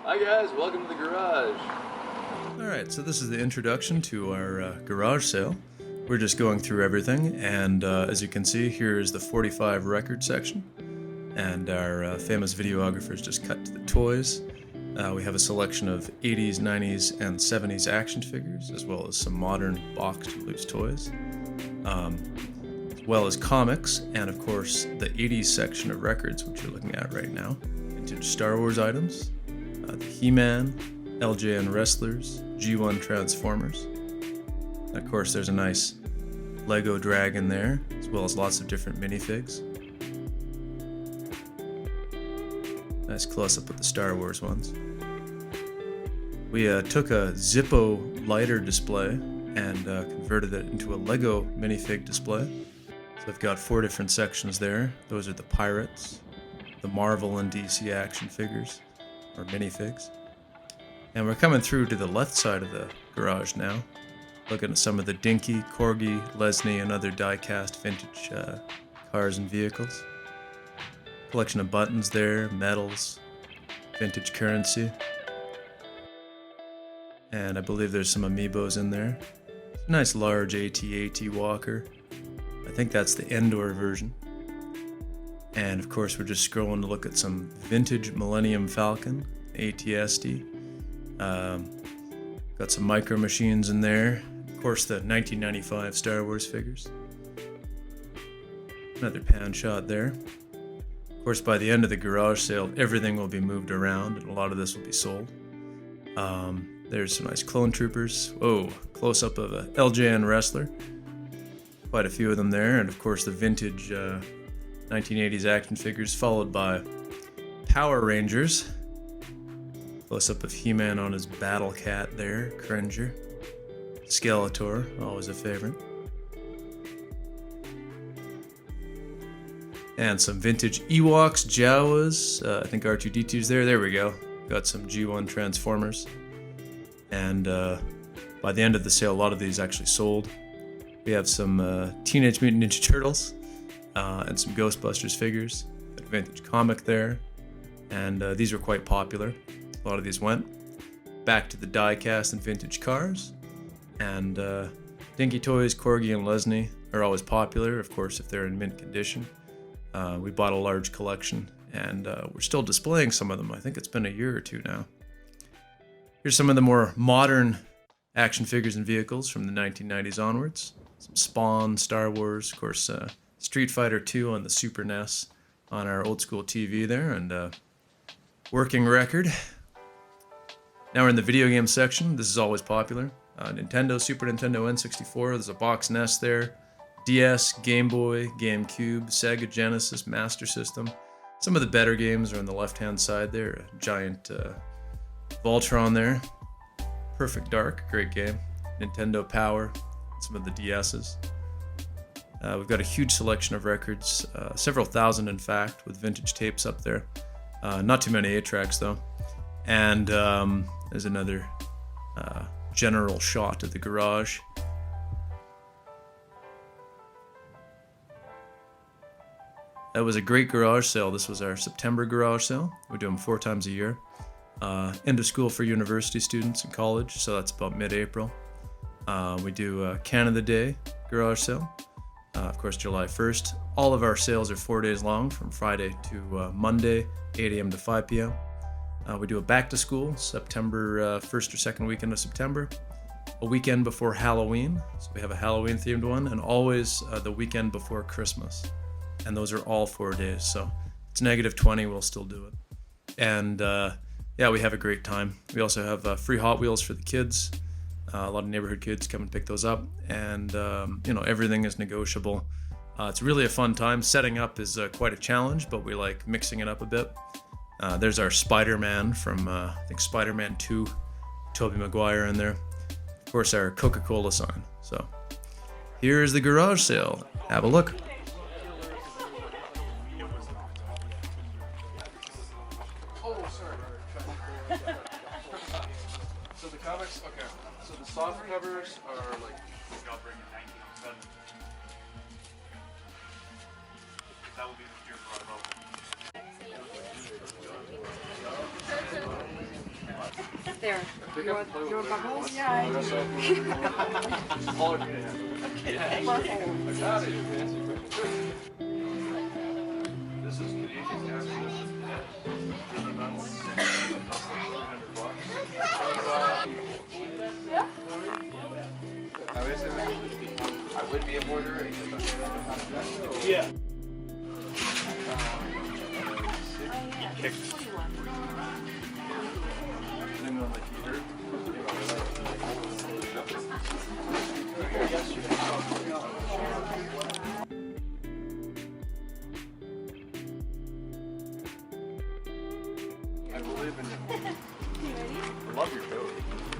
Hi guys, welcome to the garage. Alright, so this is the introduction to our garage sale. We're just going through everything, and as you can see, here is the 45 record section. And our famous videographers just cut to the toys. We have a selection of 80s, 90s, and 70s action figures, as well as some modern boxed loose toys. As well as comics, and of course the 80s section of records, which you're looking at right now. Vintage Star Wars items, the He-Man, LJN Wrestlers, G1 Transformers. And of course there's a nice Lego dragon there, as well as lots of different minifigs. Nice close-up of the Star Wars ones. We took a Zippo lighter display and converted it into a Lego minifig display. So I've got 4 different sections there. Those are the Pirates, the Marvel and DC action figures, or minifigs. And we're coming through to the left side of the garage now, looking at some of the Dinky, Corgi, Lesney, and other die-cast vintage cars and vehicles. Collection of buttons there, medals, vintage currency. And I believe there's some amiibos in there. Nice large AT-AT walker. I think that's the Endor version. And of course we're just scrolling to look at some vintage Millennium Falcon, AT-ST. Got some micro machines in there. Of course the 1995 Star Wars figures. Another pan shot there. Of course by the end of the garage sale everything will be moved around and a lot of this will be sold. There's some nice clone troopers. Whoa, close up of a LJN wrestler. Quite a few of them there, and of course the vintage 1980s action figures, followed by Power Rangers. Close up of He-Man on his battle cat there, Cringer. Skeletor, always a favorite. And some vintage Ewoks, Jawas. I think R2-D2's there. There we go. Got some G1 Transformers. And by the end of the sale, a lot of these actually sold. We have some Teenage Mutant Ninja Turtles and some Ghostbusters figures. A vintage comic there. And these were quite popular. A lot of these went. Back to the die-cast and vintage cars. And Dinky Toys, Corgi, and Lesney are always popular, of course, if they're in mint condition. We bought a large collection, and we're still displaying some of them. I think it's been a year or two now. Here's some of the more modern action figures and vehicles from the 1990s onwards. Some Spawn, Star Wars, of course, Street Fighter 2 on the Super NES on our old school TV there, and working record. Now we're in the video game section. This is always popular. Nintendo, Super Nintendo, N64. There's a box NES there. DS, Game Boy, GameCube, Sega Genesis, Master System. Some of the better games are on the left-hand side there. A giant Voltron there. Perfect Dark, great game. Nintendo Power, some of the DS's. We've got a huge selection of records, several thousand in fact, with vintage tapes up there. Not too many 8-tracks though. And there's another general shot of the garage. That was a great garage sale. This was our September garage sale. We do them 4 times a year. End of school for university students in college, so that's about mid-April. We do Canada Day garage sale, of course July 1st. All of our sales are 4 days long, from Friday to Monday, 8 a.m. to 5 p.m. We do a back to school, September 1st or 2nd weekend of September. A weekend before Halloween, so we have a Halloween themed one, and always the weekend before Christmas. And those are all 4 days, so it's -20, we'll still do it. And yeah, we have a great time. We also have free Hot Wheels for the kids. A lot of neighborhood kids come and pick those up, and you know, everything is negotiable. It's really a fun time. Setting up is quite a challenge, but we like mixing it up a bit. There's our Spider-Man from I think Spider-Man 2, Tobey Maguire in there. Of course, our Coca-Cola sign. So here's the garage sale. Have a look. So the comics, okay. So the soft covers are like. That will be the year for our up there. Your bubbles? Yeah. This is I would be a border. Yeah. I believe in you. I love your code.